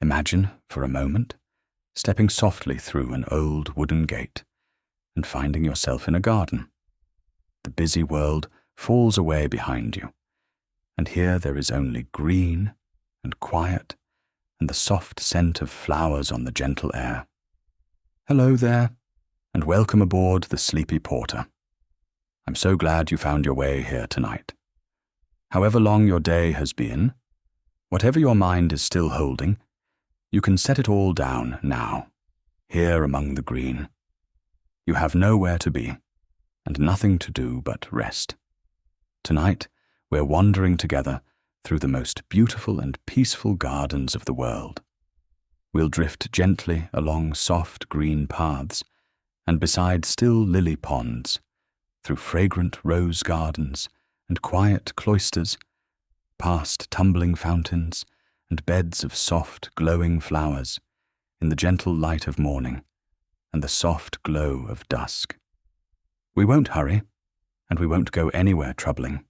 Imagine, for a moment, stepping softly through an old wooden gate and finding yourself in a garden. The busy world falls away behind you, and here there is only green and quiet and the soft scent of flowers on the gentle air. Hello there, and welcome aboard the Sleepy Porter. I'm so glad you found your way here tonight. However long your day has been, whatever your mind is still holding, you can set it all down now, here among the green. You have nowhere to be, and nothing to do but rest. Tonight, we're wandering together through the most beautiful and peaceful gardens of the world. We'll drift gently along soft green paths and beside still lily ponds, through fragrant rose gardens and quiet cloisters, past tumbling fountains and beds of soft, glowing flowers in the gentle light of morning and the soft glow of dusk. We won't hurry, and we won't go anywhere troubling.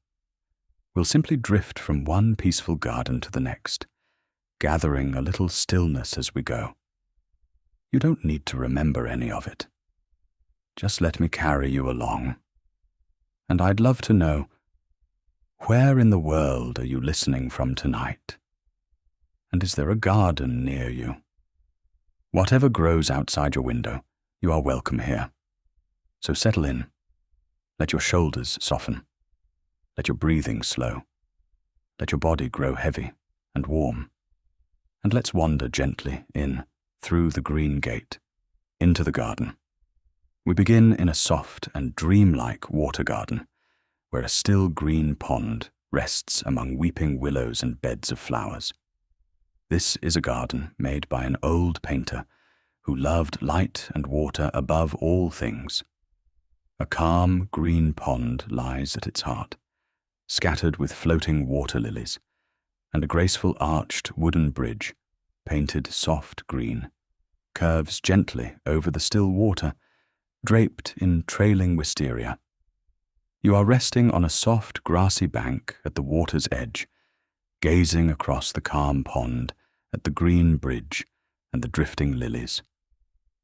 We'll simply drift from one peaceful garden to the next, gathering a little stillness as we go. You don't need to remember any of it. Just let me carry you along. And I'd love to know, where in the world are you listening from tonight? And is there a garden near you? Whatever grows outside your window, you are welcome here. So settle in. Let your shoulders soften. Let your breathing slow. Let your body grow heavy and warm. And let's wander gently in, through the green gate, into the garden. We begin in a soft and dreamlike water garden, where a still green pond rests among weeping willows and beds of flowers. This is a garden made by an old painter who loved light and water above all things. A calm green pond lies at its heart, scattered with floating water lilies, and a graceful arched wooden bridge, painted soft green, curves gently over the still water, draped in trailing wisteria. You are resting on a soft grassy bank at the water's edge, gazing across the calm pond at the green bridge and the drifting lilies,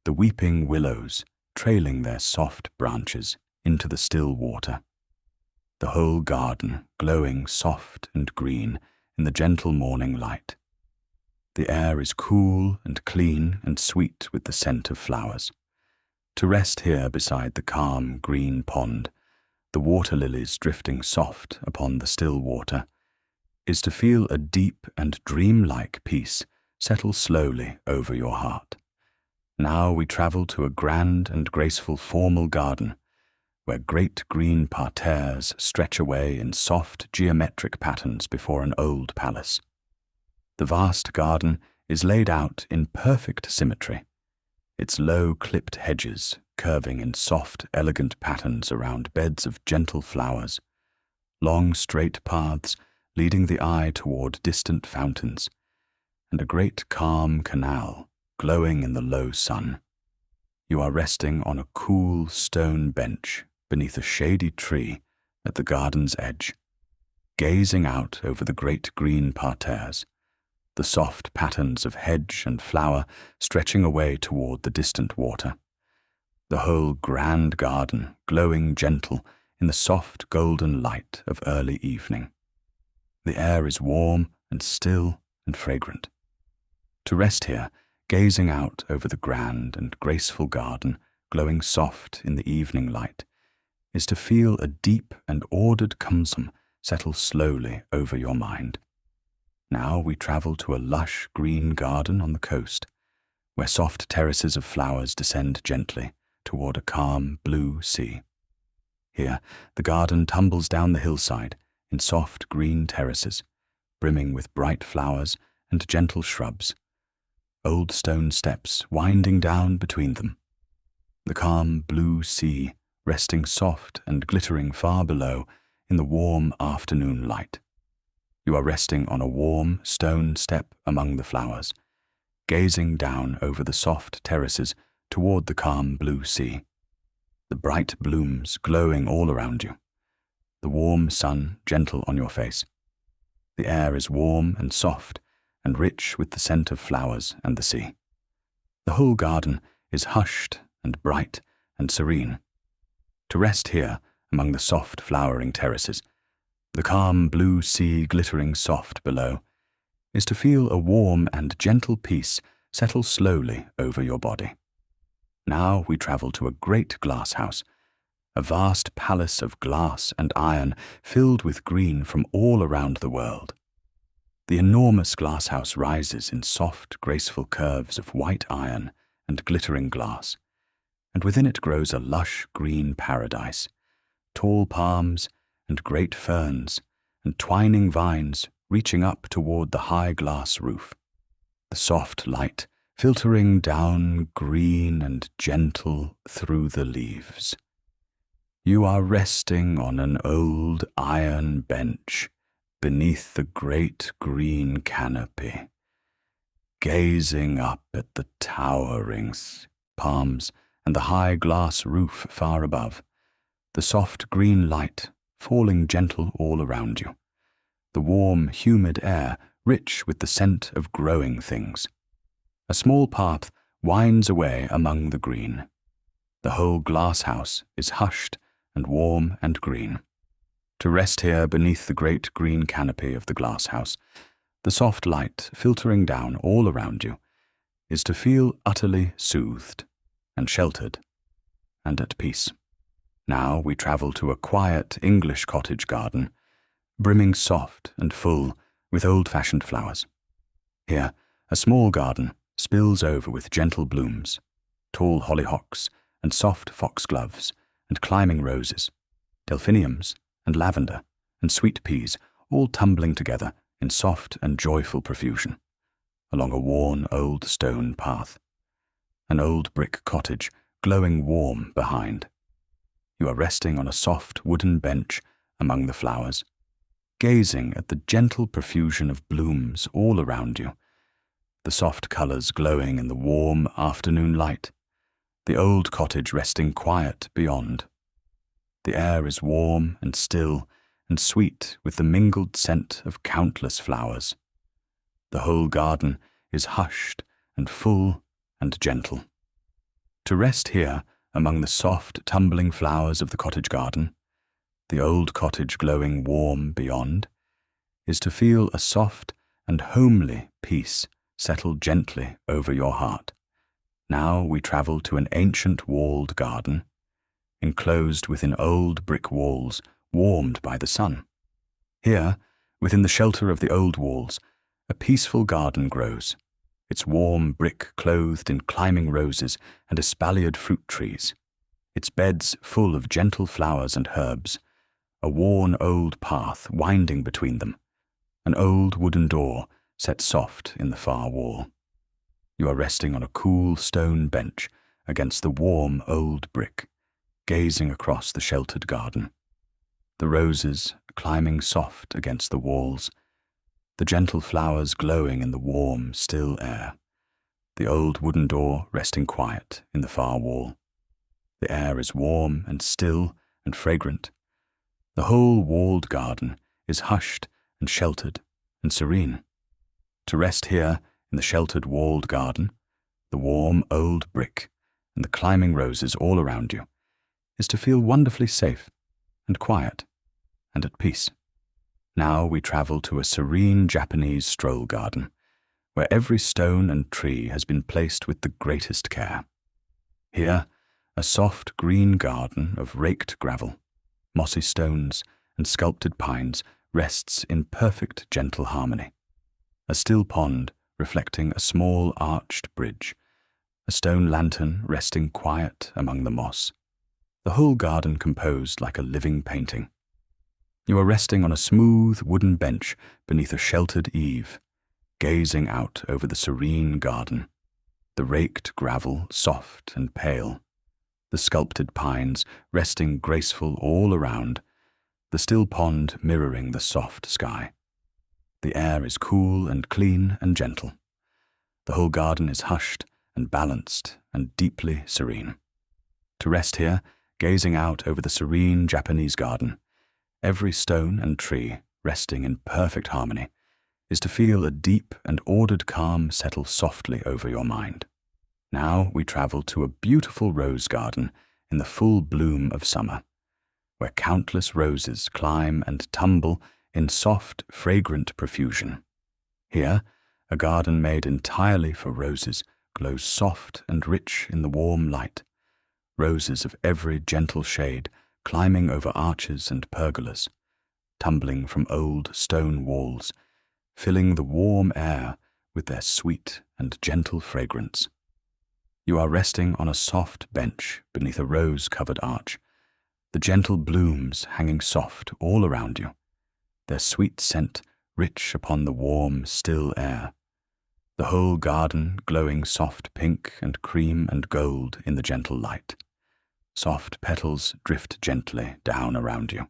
the weeping willows trailing their soft branches into the still water, the whole garden glowing soft and green in the gentle morning light. The air is cool and clean and sweet with the scent of flowers. To rest here beside the calm green pond, the water lilies drifting soft upon the still water, is to feel a deep and dreamlike peace settle slowly over your heart. Now we travel to a grand and graceful formal garden, where great green parterres stretch away in soft geometric patterns before an old palace. The vast garden is laid out in perfect symmetry, its low clipped hedges curving in soft, elegant patterns around beds of gentle flowers, long straight paths leading the eye toward distant fountains, and a great calm canal glowing in the low sun. You are resting on a cool stone bench beneath a shady tree at the garden's edge, gazing out over the great green parterres, the soft patterns of hedge and flower stretching away toward the distant water, the whole grand garden glowing gentle in the soft golden light of early evening. The air is warm and still and fragrant. To rest here, gazing out over the grand and graceful garden glowing soft in the evening light, is to feel a deep and ordered calm settle slowly over your mind. Now we travel to a lush green garden on the coast, where soft terraces of flowers descend gently toward a calm blue sea. Here, the garden tumbles down the hillside in soft green terraces, brimming with bright flowers and gentle shrubs, old stone steps winding down between them. The calm blue sea resting soft and glittering far below in the warm afternoon light. You are resting on a warm stone step among the flowers, gazing down over the soft terraces toward the calm blue sea, the bright blooms glowing all around you, the warm sun gentle on your face. The air is warm and soft, and rich with the scent of flowers and the sea. The whole garden is hushed and bright and serene. To rest here among the soft flowering terraces, the calm blue sea glittering soft below, is to feel a warm and gentle peace settle slowly over your body. Now we travel to a great glasshouse, a vast palace of glass and iron filled with green from all around the world. The enormous glasshouse rises in soft, graceful curves of white iron and glittering glass, and within it grows a lush green paradise, tall palms and great ferns and twining vines reaching up toward the high glass roof. The soft light filtering down green and gentle through the leaves. You are resting on an old iron bench beneath the great green canopy, gazing up at the towering palms and the high glass roof far above, the soft green light falling gentle all around you, the warm, humid air rich with the scent of growing things. A small path winds away among the green. The whole glasshouse is hushed and warm and green. To rest here beneath the great green canopy of the glasshouse, the soft light filtering down all around you, is to feel utterly soothed and sheltered and at peace. Now we travel to a quiet English cottage garden, brimming soft and full with old-fashioned flowers. Here, a small garden spills over with gentle blooms, tall hollyhocks and soft foxgloves and climbing roses, delphiniums and lavender and sweet peas all tumbling together in soft and joyful profusion, along a worn old stone path. An old brick cottage glowing warm behind. You are resting on a soft wooden bench among the flowers, gazing at the gentle profusion of blooms all around you, the soft colours glowing in the warm afternoon light, the old cottage resting quiet beyond. The air is warm and still and sweet with the mingled scent of countless flowers. The whole garden is hushed and full and gentle. To rest here among the soft, tumbling flowers of the cottage garden, the old cottage glowing warm beyond, is to feel a soft and homely peace settle gently over your heart. Now we travel to an ancient walled garden, enclosed within old brick walls warmed by the sun. Here, within the shelter of the old walls, a peaceful garden grows, its warm brick clothed in climbing roses and espaliered fruit trees, its beds full of gentle flowers and herbs, a worn old path winding between them, an old wooden door set soft in the far wall. You are resting on a cool stone bench against the warm old brick, gazing across the sheltered garden. The roses climbing soft against the walls, the gentle flowers glowing in the warm, still air, the old wooden door resting quiet in the far wall. The air is warm and still and fragrant. The whole walled garden is hushed and sheltered and serene. To rest here in the sheltered walled garden, the warm old brick and the climbing roses all around you, is to feel wonderfully safe and quiet and at peace. Now we travel to a serene Japanese stroll garden, where every stone and tree has been placed with the greatest care. Here, a soft green garden of raked gravel, mossy stones, and sculpted pines rests in perfect gentle harmony. A still pond reflecting a small arched bridge, a stone lantern resting quiet among the moss, the whole garden composed like a living painting. You are resting on a smooth wooden bench beneath a sheltered eave, gazing out over the serene garden, the raked gravel soft and pale, the sculpted pines resting graceful all around, the still pond mirroring the soft sky. The air is cool and clean and gentle. The whole garden is hushed and balanced and deeply serene. To rest here, gazing out over the serene Japanese garden, every stone and tree resting in perfect harmony, is to feel a deep and ordered calm settle softly over your mind. Now we travel to a beautiful rose garden in the full bloom of summer, where countless roses climb and tumble in soft, fragrant profusion. Here, a garden made entirely for roses glows soft and rich in the warm light, roses of every gentle shade climbing over arches and pergolas, tumbling from old stone walls, filling the warm air with their sweet and gentle fragrance. You are resting on a soft bench beneath a rose-covered arch, the gentle blooms hanging soft all around you, their sweet scent rich upon the warm, still air, the whole garden glowing soft pink and cream and gold in the gentle light. Soft petals drift gently down around you.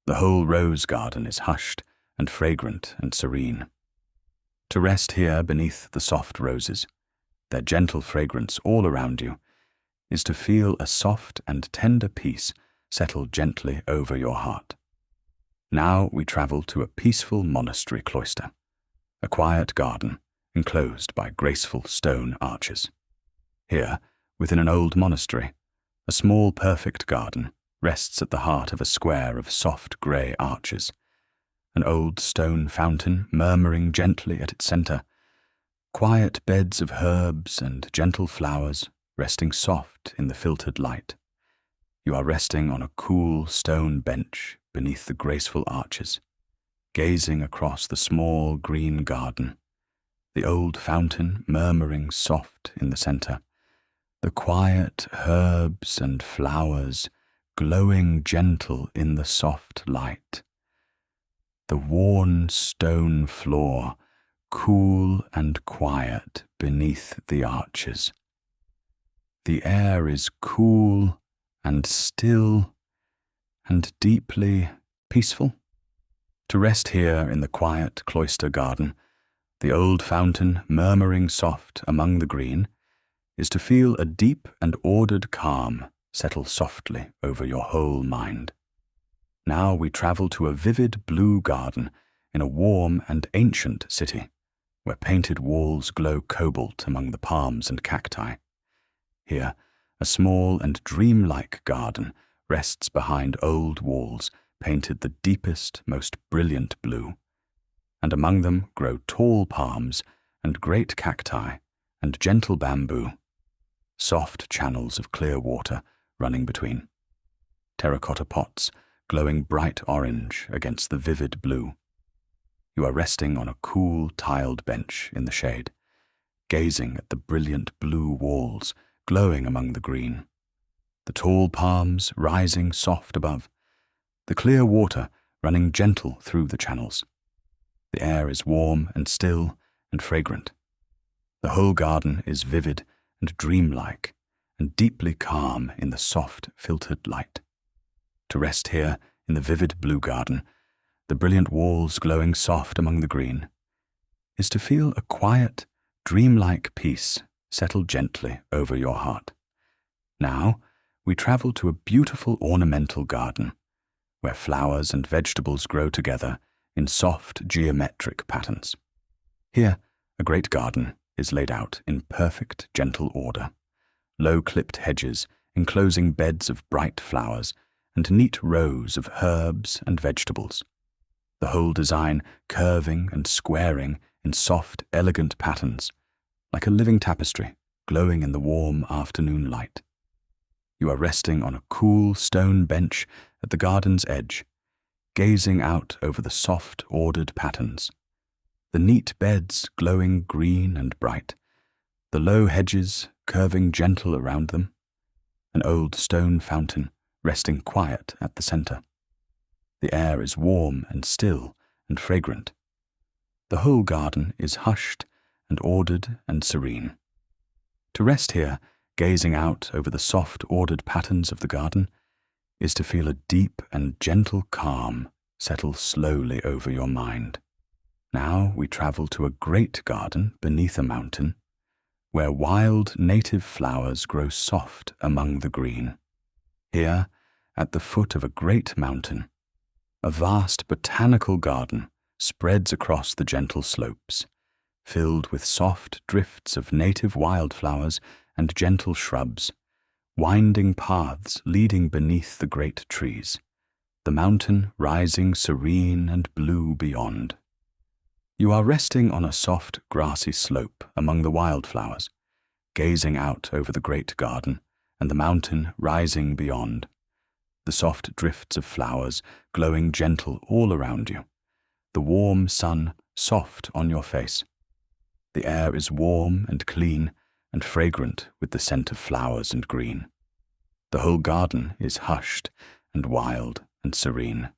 The whole rose garden is hushed and fragrant and serene. To rest here beneath the soft roses, their gentle fragrance all around you, is to feel a soft and tender peace settle gently over your heart. Now we travel to a peaceful monastery cloister, a quiet garden enclosed by graceful stone arches. Here, within an old monastery, a small perfect garden rests at the heart of a square of soft grey arches, an old stone fountain murmuring gently at its centre, quiet beds of herbs and gentle flowers resting soft in the filtered light. You are resting on a cool stone bench beneath the graceful arches, gazing across the small green garden, the old fountain murmuring soft in the centre, the quiet herbs and flowers glowing gentle in the soft light, the worn stone floor cool and quiet beneath the arches. The air is cool and still and deeply peaceful. To rest here in the quiet cloister garden, the old fountain murmuring soft among the green, is to feel a deep and ordered calm settle softly over your whole mind. Now we travel to a vivid blue garden in a warm and ancient city, where painted walls glow cobalt among the palms and cacti. Here, a small and dreamlike garden rests behind old walls painted the deepest, most brilliant blue, and among them grow tall palms and great cacti and gentle bamboo, soft channels of clear water running between, terracotta pots glowing bright orange against the vivid blue. You are resting on a cool tiled bench in the shade, gazing at the brilliant blue walls glowing among the green, the tall palms rising soft above, the clear water running gentle through the channels. The air is warm and still and fragrant. The whole garden is vivid and dreamlike and deeply calm in the soft, filtered light. To rest here in the vivid blue garden, the brilliant walls glowing soft among the green, is to feel a quiet, dreamlike peace settle gently over your heart. Now we travel to a beautiful ornamental garden, where flowers and vegetables grow together in soft geometric patterns. Here, a great garden is laid out in perfect, gentle order, low-clipped hedges enclosing beds of bright flowers and neat rows of herbs and vegetables, the whole design curving and squaring in soft, elegant patterns, like a living tapestry glowing in the warm afternoon light. You are resting on a cool stone bench at the garden's edge, gazing out over the soft, ordered patterns, the neat beds glowing green and bright, the low hedges curving gentle around them, an old stone fountain resting quiet at the centre. The air is warm and still and fragrant. The whole garden is hushed and ordered and serene. To rest here, gazing out over the soft, ordered patterns of the garden, is to feel a deep and gentle calm settle slowly over your mind. Now we travel to a great garden beneath a mountain, where wild native flowers grow soft among the green. Here, at the foot of a great mountain, a vast botanical garden spreads across the gentle slopes, filled with soft drifts of native wildflowers and gentle shrubs, winding paths leading beneath the great trees, the mountain rising serene and blue beyond. You are resting on a soft, grassy slope among the wildflowers, gazing out over the great garden and the mountain rising beyond, the soft drifts of flowers glowing gentle all around you, the warm sun soft on your face. The air is warm and clean and fragrant with the scent of flowers and green. The whole garden is hushed and wild and serene.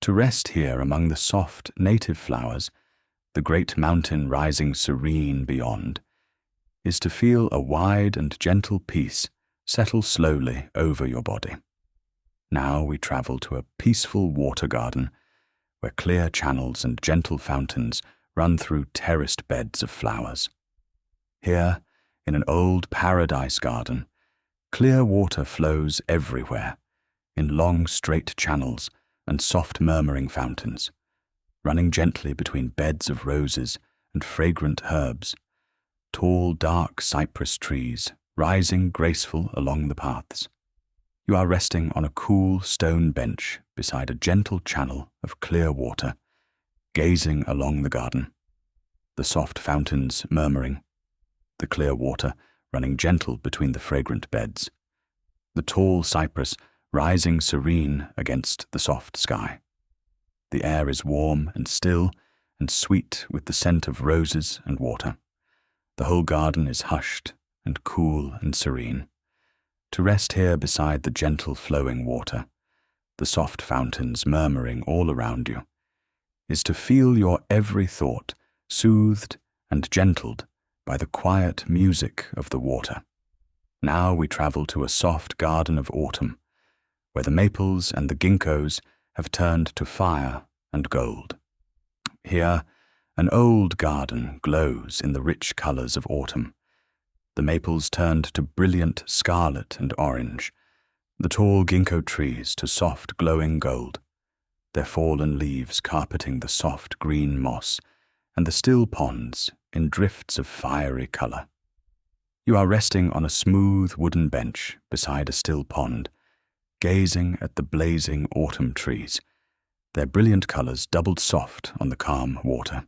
To rest here among the soft native flowers, the great mountain rising serene beyond, is to feel a wide and gentle peace settle slowly over your body. Now we travel to a peaceful water garden where clear channels and gentle fountains run through terraced beds of flowers. Here, in an old paradise garden, clear water flows everywhere, in long straight channels and soft murmuring fountains, running gently between beds of roses and fragrant herbs, tall dark cypress trees rising graceful along the paths. You are resting on a cool stone bench beside a gentle channel of clear water, gazing along the garden, the soft fountains murmuring, the clear water running gentle between the fragrant beds, the tall cypress rising serene against the soft sky. The air is warm and still and sweet with the scent of roses and water. The whole garden is hushed and cool and serene. To rest here beside the gentle flowing water, the soft fountains murmuring all around you, is to feel your every thought soothed and gentled by the quiet music of the water. Now we travel to a soft garden of autumn, where the maples and the ginkgos have turned to fire and gold. Here, an old garden glows in the rich colors of autumn. The maples turned to brilliant scarlet and orange, the tall ginkgo trees to soft glowing gold, their fallen leaves carpeting the soft green moss, and the still ponds in drifts of fiery color. You are resting on a smooth wooden bench beside a still pond, gazing at the blazing autumn trees, their brilliant colors doubled soft on the calm water,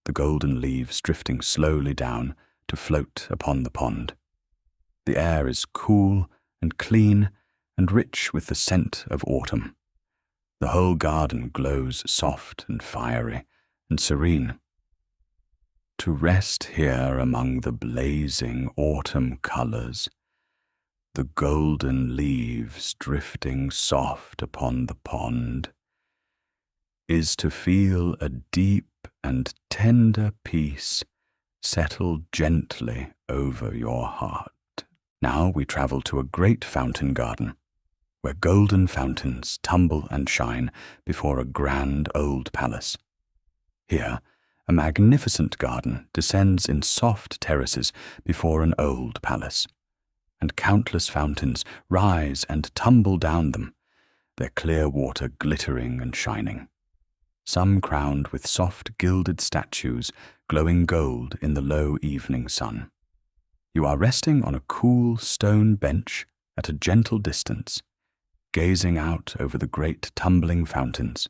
the golden leaves drifting slowly down to float upon the pond. The air is cool and clean and rich with the scent of autumn. The whole garden glows soft and fiery and serene. To rest here among the blazing autumn colors, the golden leaves drifting soft upon the pond, is to feel a deep and tender peace settle gently over your heart. Now we travel to a great fountain garden, where golden fountains tumble and shine before a grand old palace. Here, a magnificent garden descends in soft terraces before an old palace, and countless fountains rise and tumble down them, their clear water glittering and shining, some crowned with soft gilded statues glowing gold in the low evening sun. You are resting on a cool stone bench at a gentle distance, gazing out over the great tumbling fountains,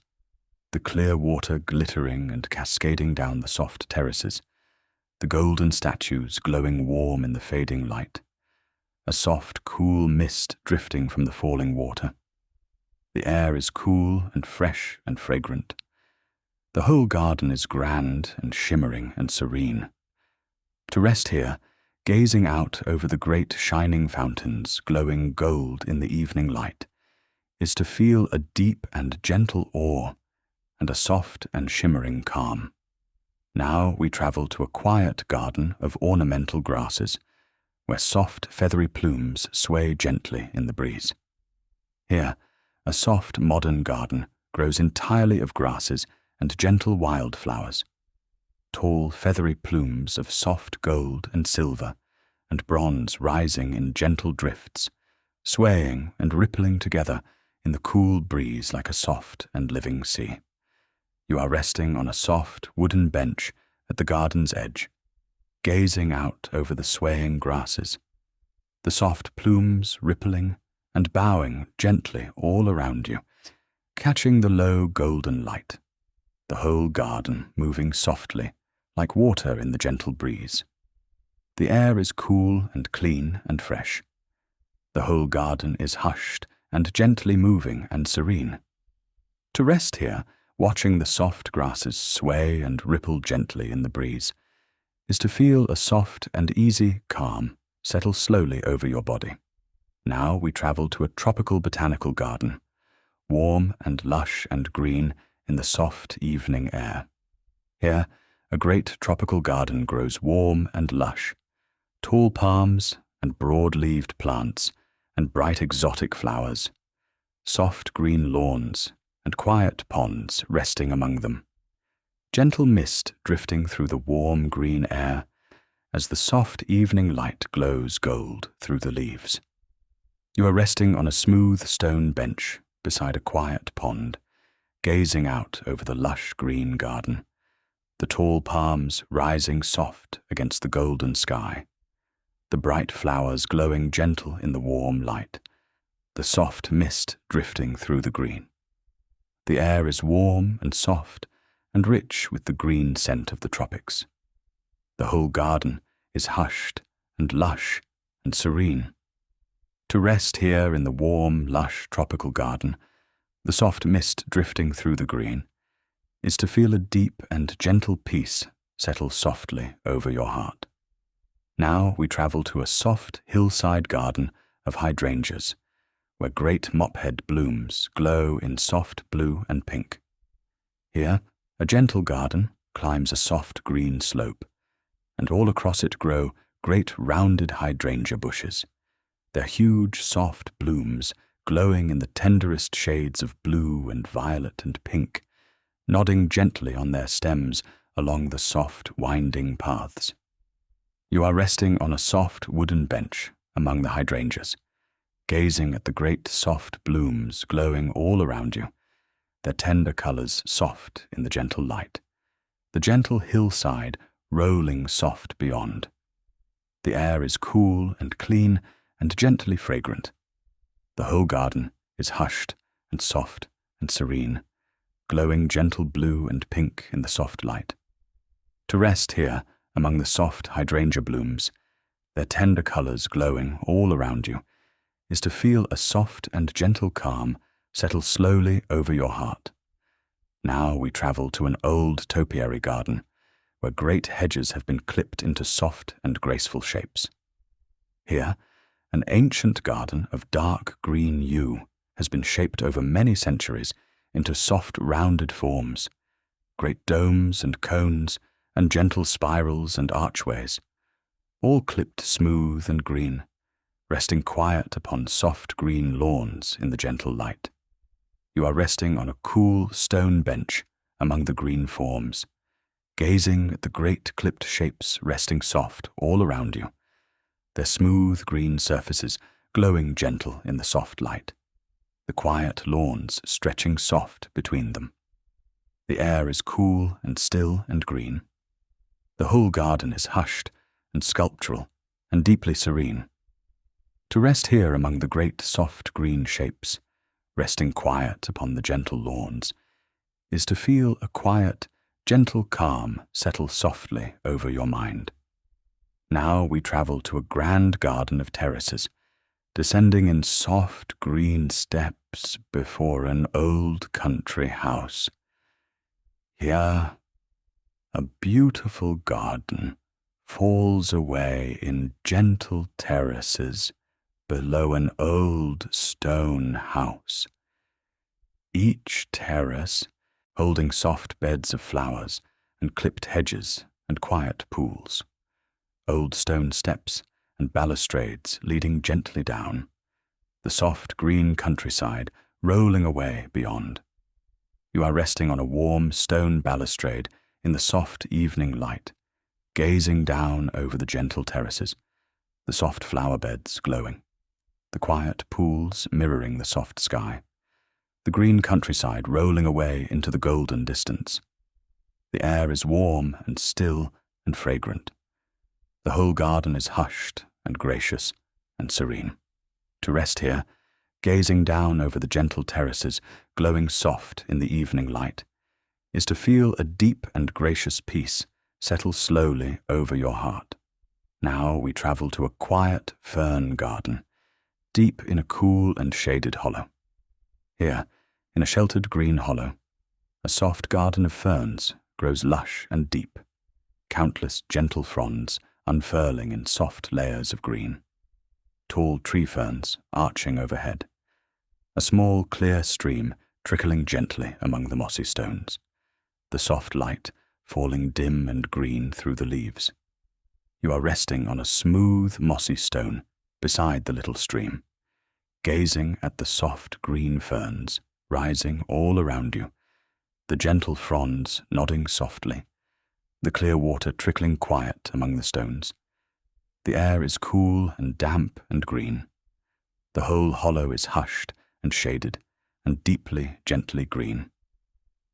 the clear water glittering and cascading down the soft terraces, the golden statues glowing warm in the fading light, a soft, cool mist drifting from the falling water. The air is cool and fresh and fragrant. The whole garden is grand and shimmering and serene. To rest here, gazing out over the great shining fountains glowing gold in the evening light, is to feel a deep and gentle awe and a soft and shimmering calm. Now we travel to a quiet garden of ornamental grasses, where soft feathery plumes sway gently in the breeze. Here, a soft modern garden grows entirely of grasses and gentle wildflowers, tall feathery plumes of soft gold and silver and bronze rising in gentle drifts, swaying and rippling together in the cool breeze like a soft and living sea. You are resting on a soft wooden bench at the garden's edge, gazing out over the swaying grasses, the soft plumes rippling and bowing gently all around you, catching the low golden light, the whole garden moving softly like water in the gentle breeze. The air is cool and clean and fresh. The whole garden is hushed and gently moving and serene. To rest here, watching the soft grasses sway and ripple gently in the breeze, is to feel a soft and easy calm settle slowly over your body. Now we travel to a tropical botanical garden, warm and lush and green in the soft evening air. Here, a great tropical garden grows warm and lush. Tall palms and broad-leaved plants and bright exotic flowers, soft green lawns and quiet ponds resting among them. Gentle mist drifting through the warm green air as the soft evening light glows gold through the leaves. You are resting on a smooth stone bench beside a quiet pond, gazing out over the lush green garden, the tall palms rising soft against the golden sky, the bright flowers glowing gentle in the warm light, the soft mist drifting through the green. The air is warm and soft and rich with the green scent of the tropics. The whole garden is hushed and lush and serene. To rest here in the warm, lush tropical garden, the soft mist drifting through the green, is to feel a deep and gentle peace settle softly over your heart. Now we travel to a soft hillside garden of hydrangeas, where great mophead blooms glow in soft blue and pink. Here, a gentle garden climbs a soft green slope, and all across it grow great rounded hydrangea bushes, their huge soft blooms glowing in the tenderest shades of blue and violet and pink, nodding gently on their stems along the soft winding paths. You are resting on a soft wooden bench among the hydrangeas, gazing at the great soft blooms glowing all around you, their tender colors soft in the gentle light, the gentle hillside rolling soft beyond. The air is cool and clean and gently fragrant. The whole garden is hushed and soft and serene, glowing gentle blue and pink in the soft light. To rest here among the soft hydrangea blooms, their tender colors glowing all around you, is to feel a soft and gentle calm settle slowly over your heart. Now we travel to an old topiary garden, where great hedges have been clipped into soft and graceful shapes. Here, an ancient garden of dark green yew has been shaped over many centuries into soft rounded forms, great domes and cones and gentle spirals and archways, all clipped smooth and green, resting quiet upon soft green lawns in the gentle light. You are resting on a cool stone bench among the green forms, gazing at the great clipped shapes resting soft all around you, their smooth green surfaces glowing gentle in the soft light, the quiet lawns stretching soft between them. The air is cool and still and green. The whole garden is hushed and sculptural and deeply serene. To rest here among the great soft green shapes, resting quiet upon the gentle lawns, is to feel a quiet, gentle calm settle softly over your mind. Now we travel to a grand garden of terraces, descending in soft green steps before an old country house. Here, a beautiful garden falls away in gentle terraces below an old stone house. Each terrace holding soft beds of flowers and clipped hedges and quiet pools, old stone steps and balustrades leading gently down, the soft green countryside rolling away beyond. You are resting on a warm stone balustrade in the soft evening light, gazing down over the gentle terraces, the soft flower beds glowing, the quiet pools mirroring the soft sky, the green countryside rolling away into the golden distance. The air is warm and still and fragrant. The whole garden is hushed and gracious and serene. To rest here, gazing down over the gentle terraces glowing soft in the evening light, is to feel a deep and gracious peace settle slowly over your heart. Now we travel to a quiet fern garden, deep in a cool and shaded hollow. Here, in a sheltered green hollow, a soft garden of ferns grows lush and deep, countless gentle fronds unfurling in soft layers of green. Tall tree ferns arching overhead. A small clear stream trickling gently among the mossy stones. The soft light falling dim and green through the leaves. You are resting on a smooth mossy stone beside the little stream, gazing at the soft green ferns rising all around you, the gentle fronds nodding softly, the clear water trickling quiet among the stones. The air is cool and damp and green. The whole hollow is hushed and shaded and deeply, gently green.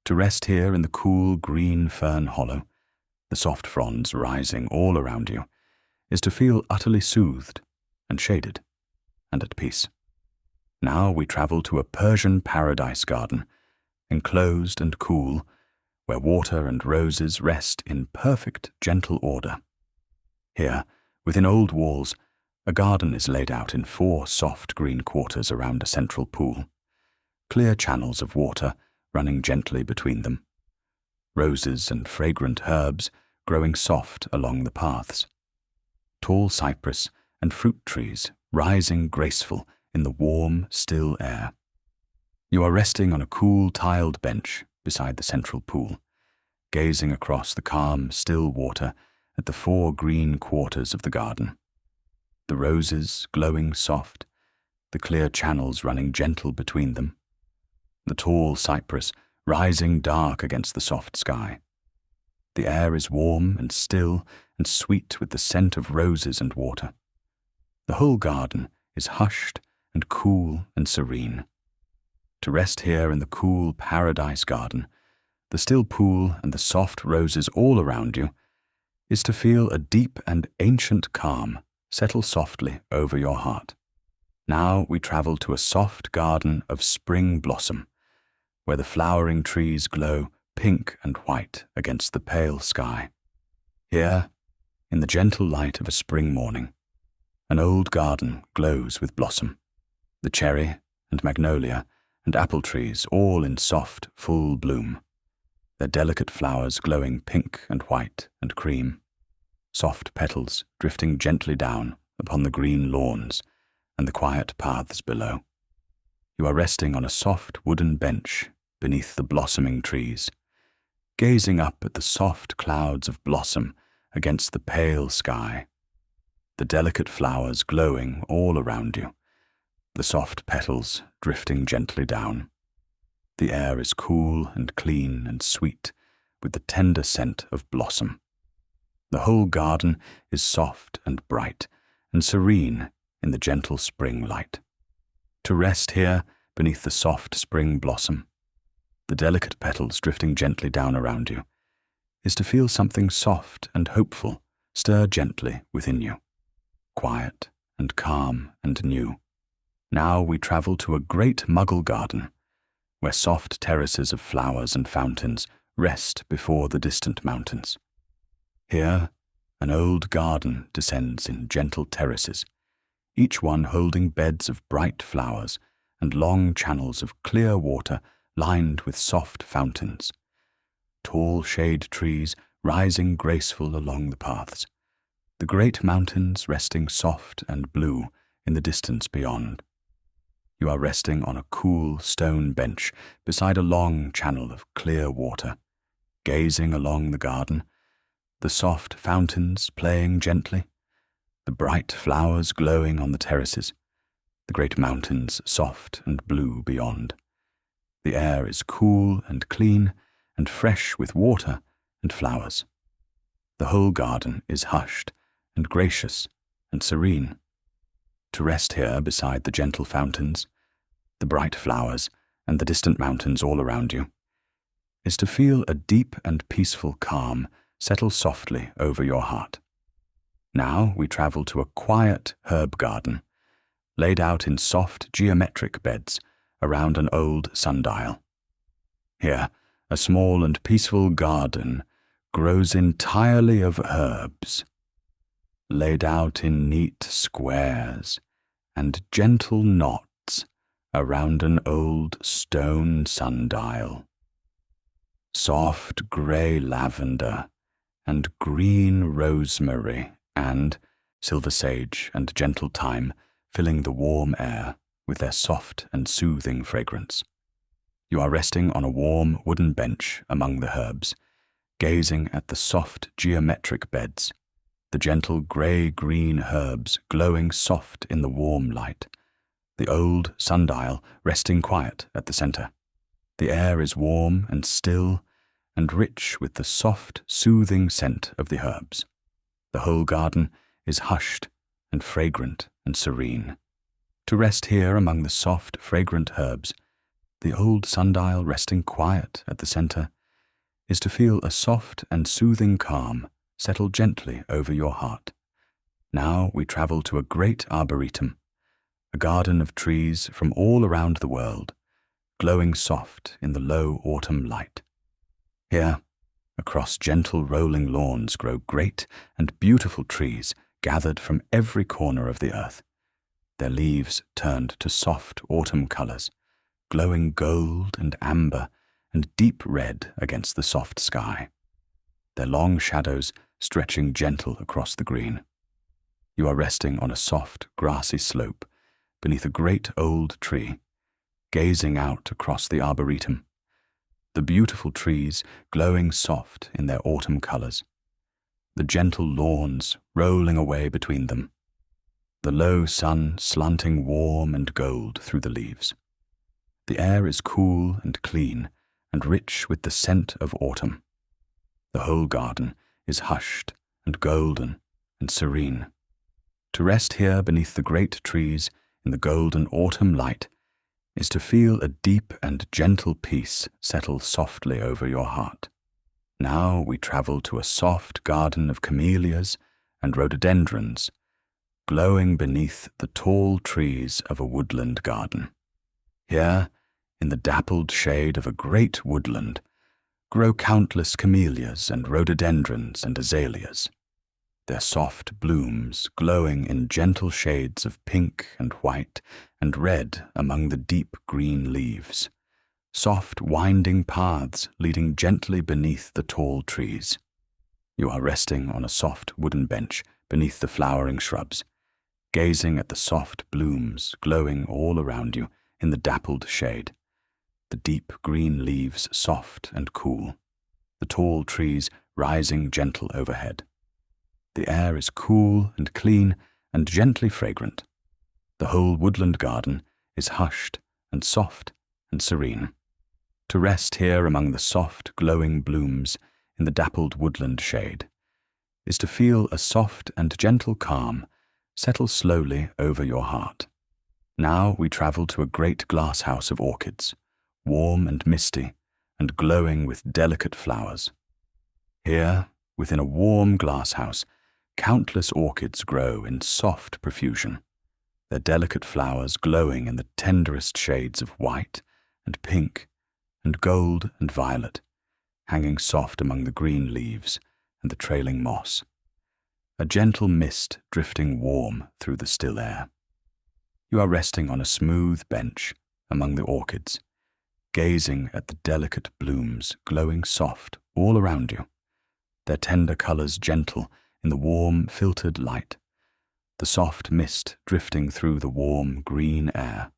To rest here in the cool green fern hollow, the soft fronds rising all around you, is to feel utterly soothed and shaded and at peace. Now we travel to a Persian paradise garden, enclosed and cool, where water and roses rest in perfect, gentle order. Here, within old walls, a garden is laid out in 4 soft green quarters around a central pool, clear channels of water running gently between them, roses and fragrant herbs growing soft along the paths, tall cypress and fruit trees rising graceful in the warm, still air. You are resting on a cool tiled bench beside the central pool, gazing across the calm, still water at the 4 green quarters of the garden. The roses glowing soft, the clear channels running gentle between them, the tall cypress rising dark against the soft sky. The air is warm and still and sweet with the scent of roses and water. The whole garden is hushed and cool and serene. To rest here in the cool paradise garden, the still pool and the soft roses all around you, is to feel a deep and ancient calm settle softly over your heart. Now we travel to a soft garden of spring blossom, where the flowering trees glow pink and white against the pale sky. Here, in the gentle light of a spring morning, an old garden glows with blossom, the cherry and magnolia and apple trees all in soft, full bloom, their delicate flowers glowing pink and white and cream, soft petals drifting gently down upon the green lawns and the quiet paths below. You are resting on a soft wooden bench beneath the blossoming trees, gazing up at the soft clouds of blossom against the pale sky, the delicate flowers glowing all around you, the soft petals drifting gently down. The air is cool and clean and sweet with the tender scent of blossom. The whole garden is soft and bright and serene in the gentle spring light. To rest here beneath the soft spring blossom, the delicate petals drifting gently down around you, is to feel something soft and hopeful stir gently within you, quiet and calm and new. Now we travel to a great muggle garden, where soft terraces of flowers and fountains rest before the distant mountains. Here, an old garden descends in gentle terraces, each one holding beds of bright flowers and long channels of clear water lined with soft fountains, tall shade trees rising graceful along the paths, the great mountains resting soft and blue in the distance beyond. You are resting on a cool stone bench beside a long channel of clear water, gazing along the garden, the soft fountains playing gently, the bright flowers glowing on the terraces, the great mountains soft and blue beyond. The air is cool and clean and fresh with water and flowers. The whole garden is hushed and gracious and serene. To rest here beside the gentle fountains, the bright flowers and the distant mountains all around you, is to feel a deep and peaceful calm settle softly over your heart. Now we travel to a quiet herb garden, laid out in soft geometric beds around an old sundial. Here, a small and peaceful garden grows entirely of herbs, laid out in neat squares and gentle knots around an old stone sundial. Soft grey lavender and green rosemary and silver sage and gentle thyme filling the warm air with their soft and soothing fragrance. You are resting on a warm wooden bench among the herbs, gazing at the soft geometric beds, the gentle grey-green herbs glowing soft in the warm light, the old sundial resting quiet at the centre. The air is warm and still and rich with the soft, soothing scent of the herbs. The whole garden is hushed and fragrant and serene. To rest here among the soft, fragrant herbs, the old sundial resting quiet at the centre, is to feel a soft and soothing calm settle gently over your heart. Now we travel to a great arboretum, a garden of trees from all around the world, glowing soft in the low autumn light. Here, across gentle rolling lawns grow great and beautiful trees gathered from every corner of the earth, their leaves turned to soft autumn colours, glowing gold and amber and deep red against the soft sky, their long shadows stretching gentle across the green. You are resting on a soft, grassy slope beneath a great old tree, gazing out across the arboretum, the beautiful trees glowing soft in their autumn colours, the gentle lawns rolling away between them, the low sun slanting warm and gold through the leaves. The air is cool and clean and rich with the scent of autumn. The whole garden is hushed and golden and serene. To rest here beneath the great trees in the golden autumn light is to feel a deep and gentle peace settle softly over your heart. Now we travel to a soft garden of camellias and rhododendrons, glowing beneath the tall trees of a woodland garden. Here, in the dappled shade of a great woodland, grow countless camellias and rhododendrons and azaleas, their soft blooms glowing in gentle shades of pink and white and red among the deep green leaves, soft winding paths leading gently beneath the tall trees. You are resting on a soft wooden bench beneath the flowering shrubs, gazing at the soft blooms glowing all around you in the dappled shade, the deep green leaves soft and cool, the tall trees rising gentle overhead. The air is cool and clean and gently fragrant. The whole woodland garden is hushed and soft and serene. To rest here among the soft, glowing blooms in the dappled woodland shade is to feel a soft and gentle calm settle slowly over your heart. Now we travel to a great glasshouse of orchids, warm and misty, and glowing with delicate flowers. Here, within a warm glasshouse, countless orchids grow in soft profusion, their delicate flowers glowing in the tenderest shades of white and pink and gold and violet, hanging soft among the green leaves and the trailing moss, a gentle mist drifting warm through the still air. You are resting on a smooth bench among the orchids, gazing at the delicate blooms glowing soft all around you, their tender colours gentle in the warm, filtered light, the soft mist drifting through the warm, green air.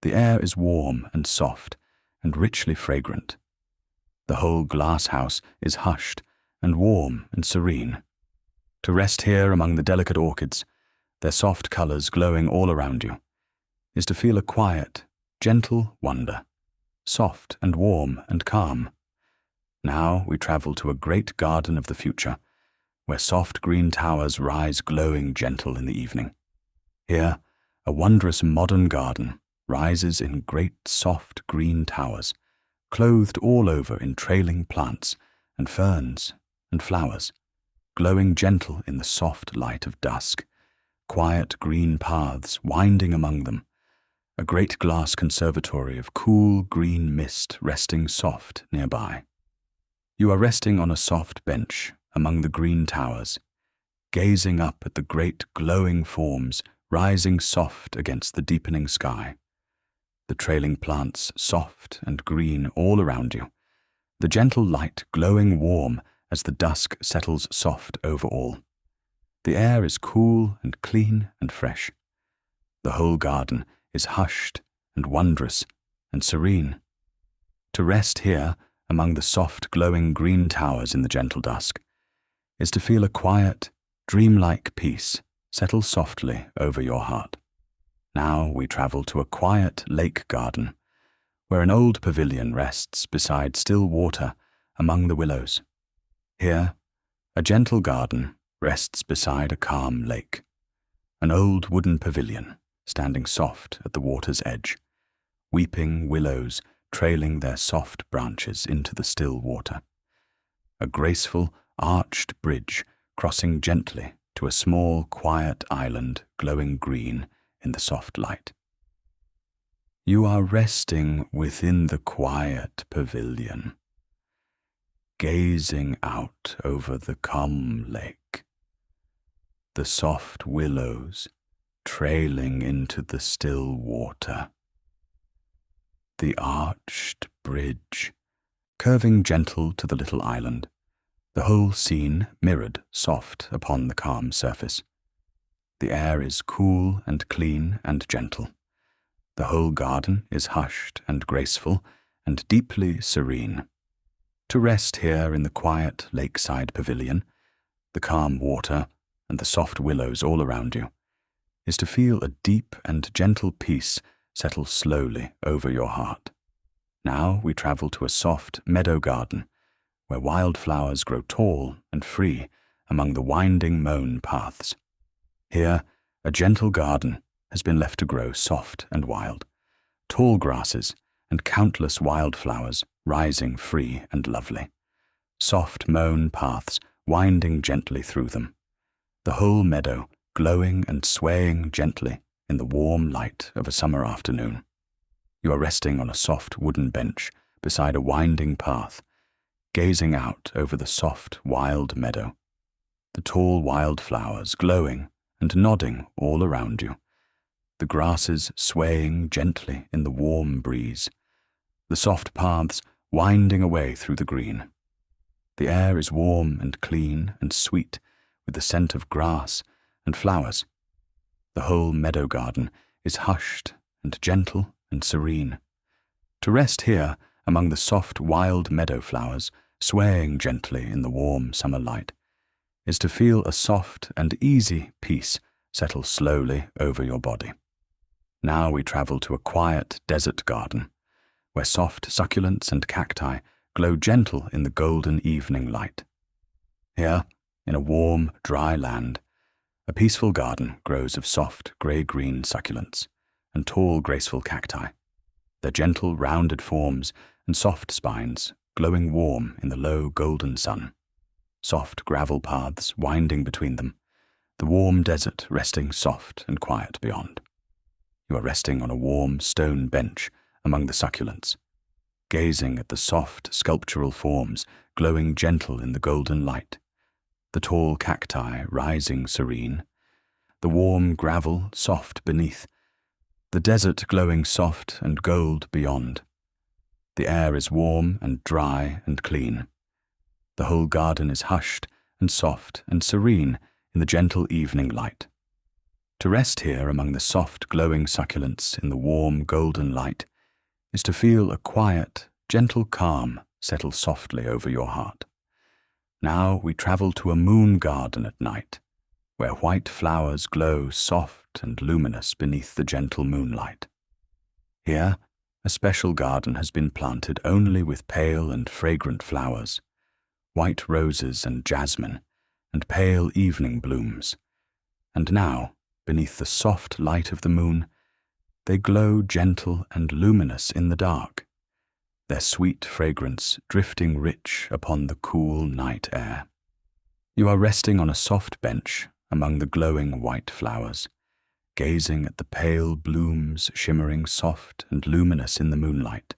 The air is warm and soft and richly fragrant. The whole glasshouse is hushed and warm and serene. To rest here among the delicate orchids, their soft colours glowing all around you, is to feel a quiet, gentle wonder, soft and warm and calm. Now we travel to a great garden of the future, where soft green towers rise glowing gentle in the evening. Here, a wondrous modern garden, rises in great soft green towers, clothed all over in trailing plants and ferns and flowers, glowing gentle in the soft light of dusk, quiet green paths winding among them, a great glass conservatory of cool green mist resting soft nearby. You are resting on a soft bench among the green towers, gazing up at the great glowing forms rising soft against the deepening sky, the trailing plants soft and green all around you, the gentle light glowing warm as the dusk settles soft over all. The air is cool and clean and fresh. The whole garden is hushed and wondrous and serene. To rest here among the soft glowing green towers in the gentle dusk is to feel a quiet, dreamlike peace settle softly over your heart. Now we travel to a quiet lake garden, where an old pavilion rests beside still water among the willows. Here, a gentle garden rests beside a calm lake, an old wooden pavilion standing soft at the water's edge, weeping willows trailing their soft branches into the still water, a graceful, arched bridge crossing gently to a small, quiet island glowing green in the soft light. You are resting within the quiet pavilion, gazing out over the calm lake, the soft willows trailing into the still water, the arched bridge curving gentle to the little island, the whole scene mirrored soft upon the calm surface. The air is cool and clean and gentle. The whole garden is hushed and graceful and deeply serene. To rest here in the quiet lakeside pavilion, the calm water and the soft willows all around you, is to feel a deep and gentle peace settle slowly over your heart. Now we travel to a soft meadow garden, where wildflowers grow tall and free among the winding mown paths. Here, a gentle garden has been left to grow soft and wild, tall grasses and countless wildflowers rising free and lovely, soft mown paths winding gently through them, the whole meadow glowing and swaying gently in the warm light of a summer afternoon. You are resting on a soft wooden bench beside a winding path, gazing out over the soft wild meadow, the tall wildflowers glowing and nodding all around you, the grasses swaying gently in the warm breeze, the soft paths winding away through the green. The air is warm and clean and sweet with the scent of grass and flowers. The whole meadow garden is hushed and gentle and serene. To rest here among the soft wild meadow flowers swaying gently in the warm summer light is to feel a soft and easy peace settle slowly over your body. Now we travel to a quiet desert garden, where soft succulents and cacti glow gentle in the golden evening light. Here, in a warm, dry land, a peaceful garden grows of soft, grey-green succulents and tall, graceful cacti, their gentle, rounded forms and soft spines glowing warm in the low, golden sun, soft gravel paths winding between them, the warm desert resting soft and quiet beyond. You are resting on a warm stone bench among the succulents, gazing at the soft, sculptural forms glowing gentle in the golden light, the tall cacti rising serene, the warm gravel soft beneath, the desert glowing soft and gold beyond. The air is warm and dry and clean. The whole garden is hushed and soft and serene in the gentle evening light. To rest here among the soft glowing succulents in the warm golden light is to feel a quiet, gentle calm settle softly over your heart. Now we travel to a moon garden at night, where white flowers glow soft and luminous beneath the gentle moonlight. Here, a special garden has been planted only with pale and fragrant flowers, white roses and jasmine, and pale evening blooms. And now, beneath the soft light of the moon, They glow gentle and luminous in the dark, their sweet fragrance drifting rich upon the cool night air. You are resting on a soft bench among the glowing white flowers, gazing at the pale blooms shimmering soft and luminous in the moonlight,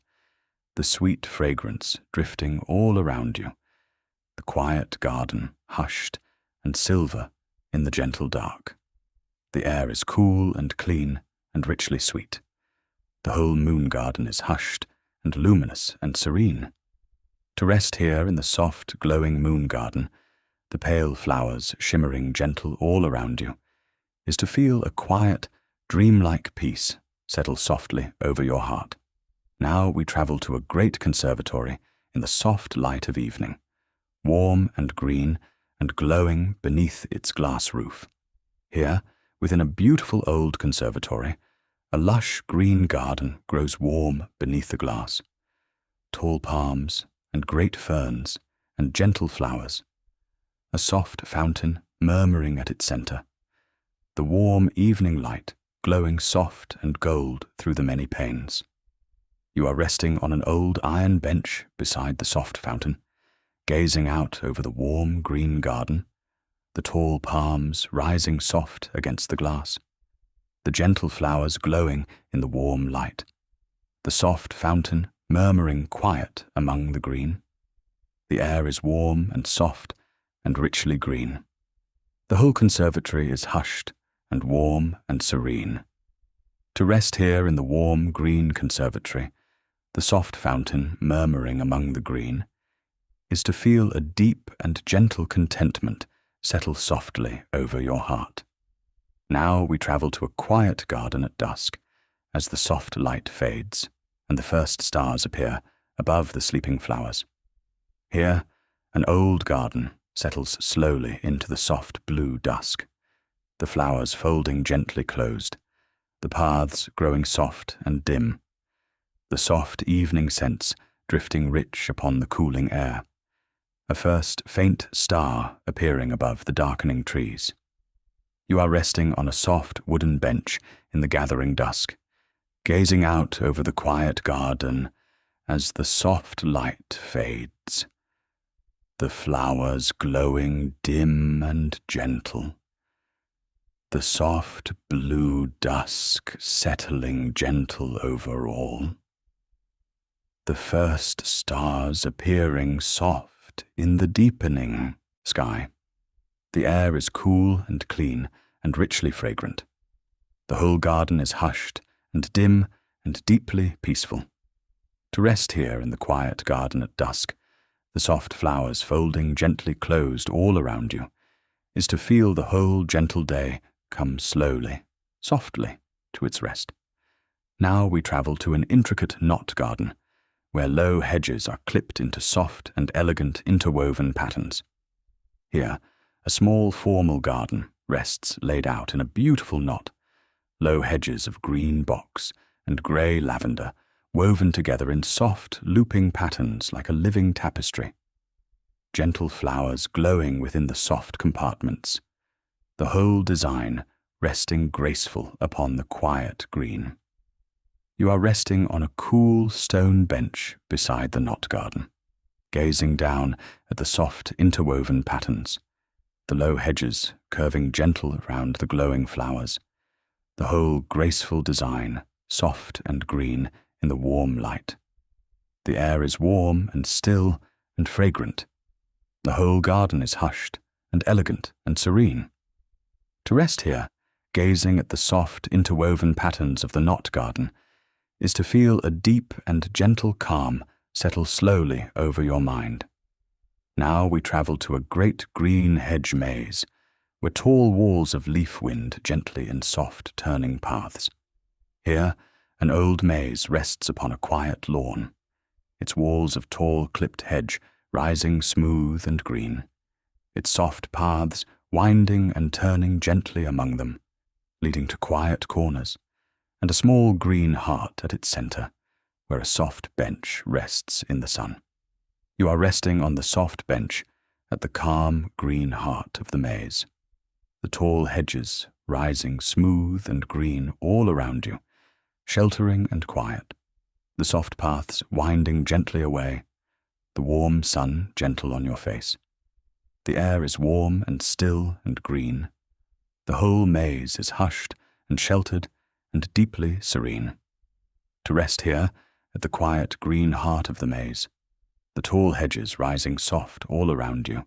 the sweet fragrance drifting all around you, the quiet garden hushed and silver in the gentle dark. The air is cool and clean and richly sweet. The whole moon garden is hushed and luminous and serene. To rest here in the soft, glowing moon garden, the pale flowers shimmering gentle all around you, is to feel a quiet, dreamlike peace settle softly over your heart. Now we travel to a great conservatory in the soft light of evening, warm and green and glowing beneath its glass roof. Here, within a beautiful old conservatory, a lush green garden grows warm beneath the glass. Tall palms and great ferns and gentle flowers. A soft fountain murmuring at its center. The warm evening light glowing soft and gold through the many panes. You are resting on an old iron bench beside the soft fountain, gazing out over the warm green garden, the tall palms rising soft against the glass, the gentle flowers glowing in the warm light, the soft fountain murmuring quiet among the green. The air is warm and soft and richly green. The whole conservatory is hushed and warm and serene. To rest here in the warm green conservatory, the soft fountain murmuring among the green, is to feel a deep and gentle contentment settle softly over your heart. Now we travel to a quiet garden at dusk, as the soft light fades and the first stars appear above the sleeping flowers. Here, an old garden settles slowly into the soft blue dusk, the flowers folding gently closed, the paths growing soft and dim, the soft evening scents drifting rich upon the cooling air, a first faint star appearing above the darkening trees. You are resting on a soft wooden bench in the gathering dusk, gazing out over the quiet garden as the soft light fades, the flowers glowing dim and gentle, the soft blue dusk settling gentle over all, the first stars appearing soft in the deepening sky. The air is cool and clean and richly fragrant. The whole garden is hushed and dim and deeply peaceful. To rest here in the quiet garden at dusk, the soft flowers folding gently closed all around you, is to feel the whole gentle day come slowly, softly, to its rest. Now we travel to an intricate knot garden, where low hedges are clipped into soft and elegant interwoven patterns. Here, a small formal garden rests laid out in a beautiful knot, low hedges of green box and grey lavender woven together in soft, looping patterns like a living tapestry. Gentle flowers glowing within the soft compartments, the whole design resting graceful upon the quiet green. You are resting on a cool stone bench beside the knot garden, gazing down at the soft interwoven patterns, the low hedges curving gentle around the glowing flowers, the whole graceful design soft and green in the warm light. The air is warm and still and fragrant. The whole garden is hushed and elegant and serene. To rest here, gazing at the soft interwoven patterns of the knot garden, is to feel a deep and gentle calm settle slowly over your mind. Now we travel to a great green hedge maze, where tall walls of leaf wind gently in soft turning paths. Here, an old maze rests upon a quiet lawn, its walls of tall clipped hedge rising smooth and green, its soft paths winding and turning gently among them, leading to quiet corners, and a small green heart at its center, where a soft bench rests in the sun. You are resting on the soft bench at the calm green heart of the maze, the tall hedges rising smooth and green all around you, sheltering and quiet, the soft paths winding gently away, the warm sun gentle on your face. The air is warm and still and green. The whole maze is hushed and sheltered and deeply serene. To rest here, at the quiet green heart of the maze, the tall hedges rising soft all around you,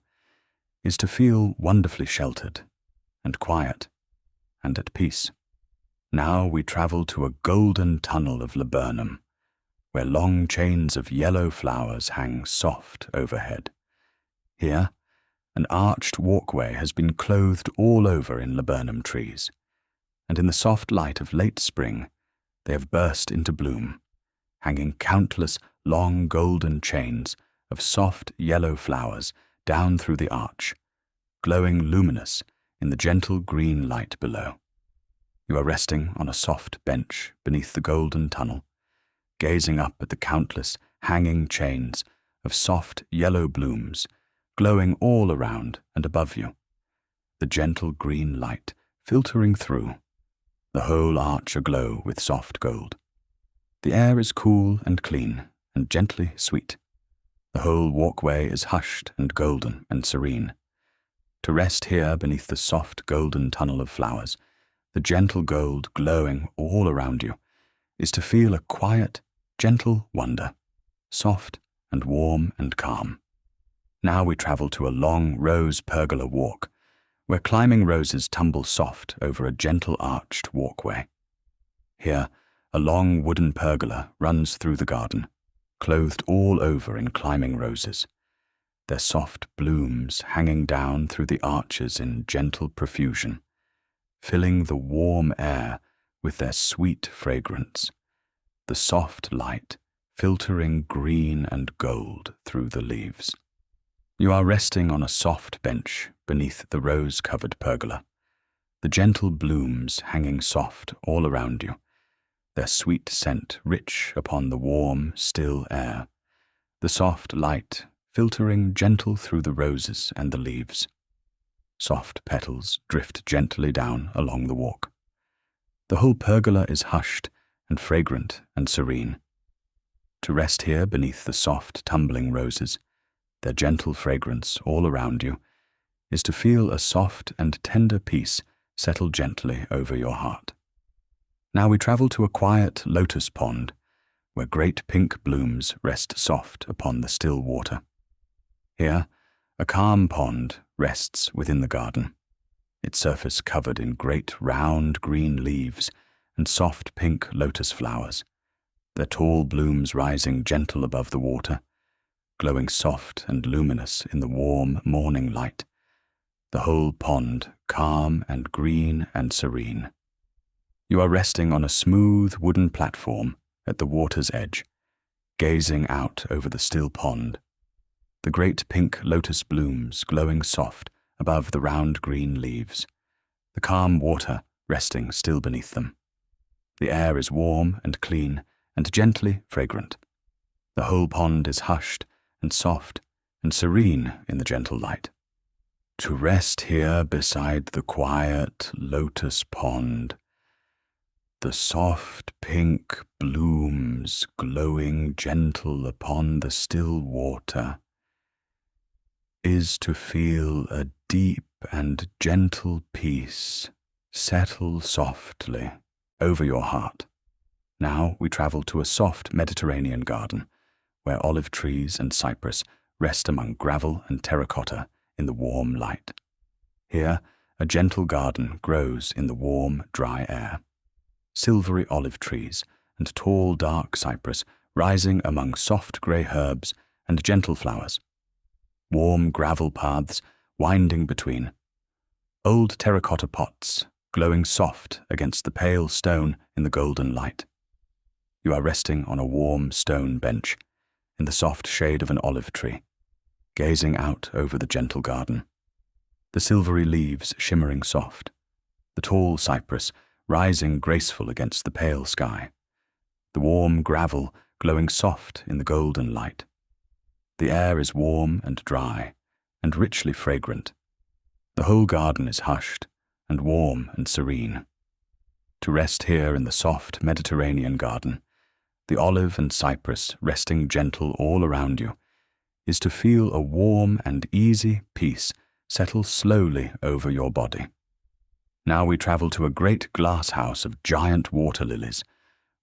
is to feel wonderfully sheltered and quiet and at peace. Now we travel to a golden tunnel of laburnum, where long chains of yellow flowers hang soft overhead. Here, an arched walkway has been clothed all over in laburnum trees, and in the soft light of late spring, they have burst into bloom, hanging countless long golden chains of soft yellow flowers down through the arch, glowing luminous in the gentle green light below. You are resting on a soft bench beneath the golden tunnel, gazing up at the countless hanging chains of soft yellow blooms glowing all around and above you, the gentle green light filtering through, the whole arch aglow with soft gold. The air is cool and clean and gently sweet. The whole walkway is hushed and golden and serene. To rest here beneath the soft golden tunnel of flowers, the gentle gold glowing all around you, is to feel a quiet, gentle wonder, soft and warm and calm. Now we travel to a long rose pergola walk, where climbing roses tumble soft over a gentle arched walkway. Here, a long wooden pergola runs through the garden, clothed all over in climbing roses, their soft blooms hanging down through the arches in gentle profusion, filling the warm air with their sweet fragrance, the soft light filtering green and gold through the leaves. You are resting on a soft bench beneath the rose-covered pergola, the gentle blooms hanging soft all around you, their sweet scent rich upon the warm, still air, the soft light filtering gentle through the roses and the leaves. Soft petals drift gently down along the walk. The whole pergola is hushed and fragrant and serene. To rest here beneath the soft, tumbling roses, their gentle fragrance all around you, is to feel a soft and tender peace settle gently over your heart. Now we travel to a quiet lotus pond, where great pink blooms rest soft upon the still water. Here, a calm pond rests within the garden, its surface covered in great round green leaves and soft pink lotus flowers, their tall blooms rising gentle above the water, glowing soft and luminous in the warm morning light, the whole pond calm and green and serene. You are resting on a smooth wooden platform at the water's edge, gazing out over the still pond, the great pink lotus blooms glowing soft above the round green leaves, the calm water resting still beneath them. The air is warm and clean and gently fragrant. The whole pond is hushed and soft and serene in the gentle light. To rest here beside the quiet lotus pond, the soft pink blooms glowing gentle upon the still water, is to feel a deep and gentle peace settle softly over your heart. Now we travel to a soft Mediterranean garden, where olive trees and cypress rest among gravel and terracotta in the warm light. Here, a gentle garden grows in the warm, dry air. Silvery olive trees and tall, dark cypress rising among soft grey herbs and gentle flowers. Warm gravel paths winding between. Old terracotta pots glowing soft against the pale stone in the golden light. You are resting on a warm stone bench in the soft shade of an olive tree, gazing out over the gentle garden. The silvery leaves shimmering soft, the tall cypress rising graceful against the pale sky, the warm gravel glowing soft in the golden light. The air is warm and dry and richly fragrant. The whole garden is hushed and warm and serene. To rest here in the soft Mediterranean garden, the olive and cypress resting gentle all around you, is to feel a warm and easy peace settle slowly over your body. Now we travel to a great glasshouse of giant water lilies,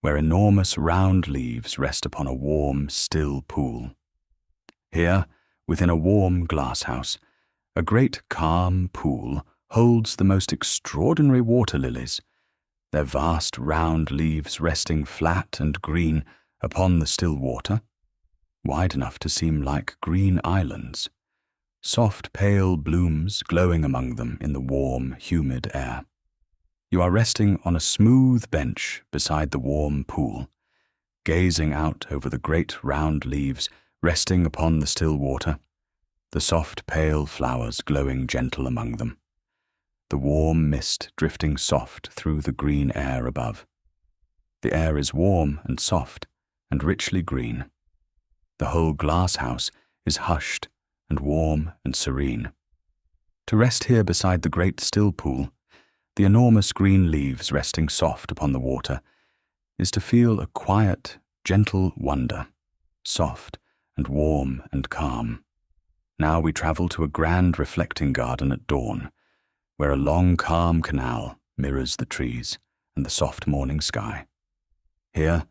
where enormous round leaves rest upon a warm, still pool. Here, within a warm glasshouse, a great calm pool holds the most extraordinary water lilies, their vast round leaves resting flat and green upon the still water, wide enough to seem like green islands, soft pale blooms glowing among them in the warm, humid air. You are resting on a smooth bench beside the warm pool, gazing out over the great round leaves resting upon the still water, the soft pale flowers glowing gentle among them, the warm mist drifting soft through the green air above. The air is warm and soft and richly green. The whole glasshouse is hushed and warm and serene. To rest here beside the great still pool, the enormous green leaves resting soft upon the water, is to feel a quiet, gentle wonder, soft and warm and calm. Now we travel to a grand reflecting garden at dawn, where a long calm canal mirrors the trees and the soft morning sky. Here,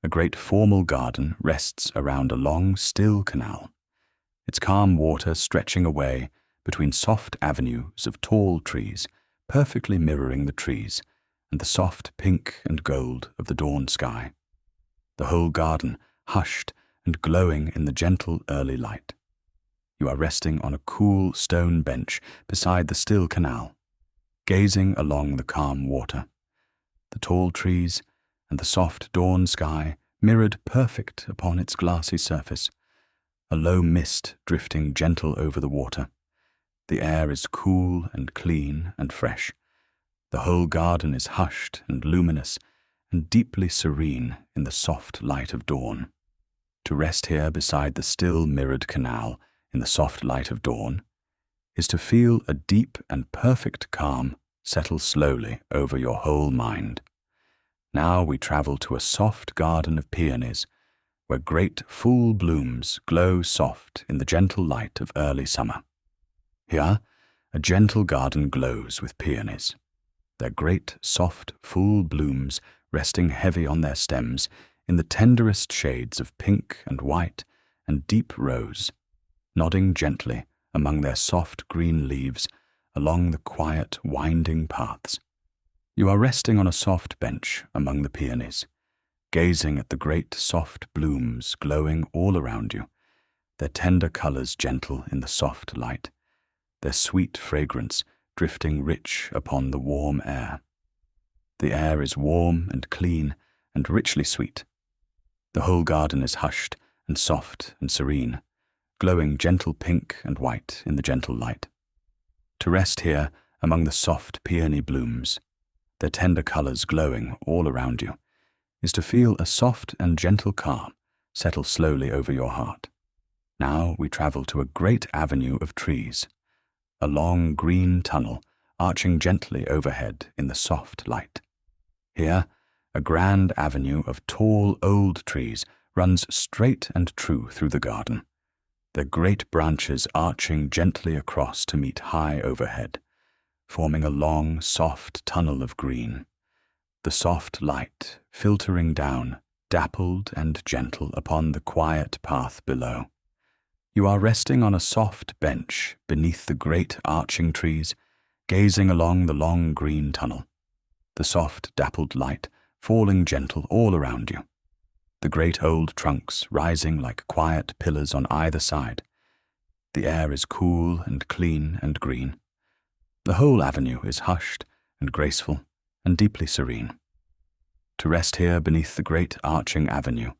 a great formal garden rests around a long, still canal, its calm water stretching away between soft avenues of tall trees, perfectly mirroring the trees and the soft pink and gold of the dawn sky. The whole garden hushed and glowing in the gentle early light. You are resting on a cool stone bench beside the still canal, gazing along the calm water. The tall trees and the soft dawn sky mirrored perfect upon its glassy surface, a low mist drifting gentle over the water. The air is cool and clean and fresh. The whole garden is hushed and luminous and deeply serene in the soft light of dawn. To rest here beside the still mirrored canal in the soft light of dawn is to feel a deep and perfect calm settle slowly over your whole mind. Now we travel to a soft garden of peonies, where great full blooms glow soft in the gentle light of early summer. Here, a gentle garden glows with peonies, their great soft full blooms resting heavy on their stems in the tenderest shades of pink and white and deep rose, nodding gently among their soft green leaves along the quiet, winding paths. You are resting on a soft bench among the peonies, gazing at the great soft blooms glowing all around you, their tender colors gentle in the soft light, their sweet fragrance drifting rich upon the warm air. The air is warm and clean and richly sweet. The whole garden is hushed and soft and serene, glowing gentle pink and white in the gentle light. To rest here among the soft peony blooms, their tender colors glowing all around you, is to feel a soft and gentle calm settle slowly over your heart. Now we travel to a great avenue of trees, a long green tunnel arching gently overhead in the soft light. Here, a grand avenue of tall old trees runs straight and true through the garden, their great branches arching gently across to meet high overhead, forming a long, soft tunnel of green, the soft light filtering down, dappled and gentle upon the quiet path below. You are resting on a soft bench beneath the great arching trees, gazing along the long green tunnel, the soft dappled light falling gentle all around you, the great old trunks rising like quiet pillars on either side. The air is cool and clean and green. The whole avenue is hushed and graceful and deeply serene. To rest here beneath the great arching avenue,